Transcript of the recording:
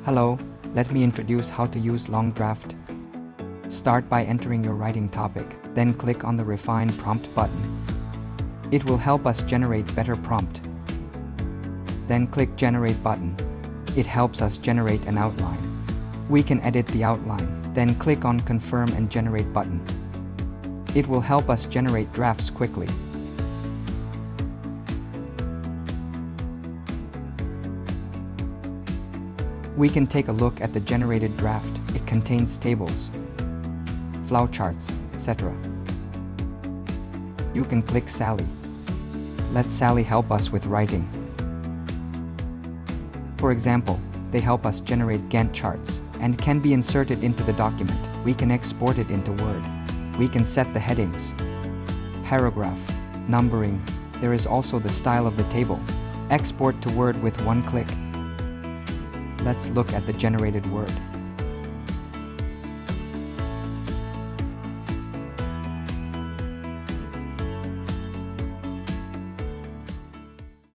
Hello, let me introduce how to use LongDraft. Start by entering your writing topic, then click on the Refine Prompt button. It will help us generate better prompt. Then click Generate button. It helps us generate an outline. We can edit the outline, then click on Confirm and Generate button. It will help us generate drafts quickly. We can take a look at the generated draft. It contains tables, flowcharts, etc. You can click Sally. Let Sally help us with writing. For example, they help us generate Gantt charts and can be inserted into the document. We can export it into Word. We can set the headings, paragraph, numbering. There is also the style of the table. Export to Word with one click. Let's look at the generated Word.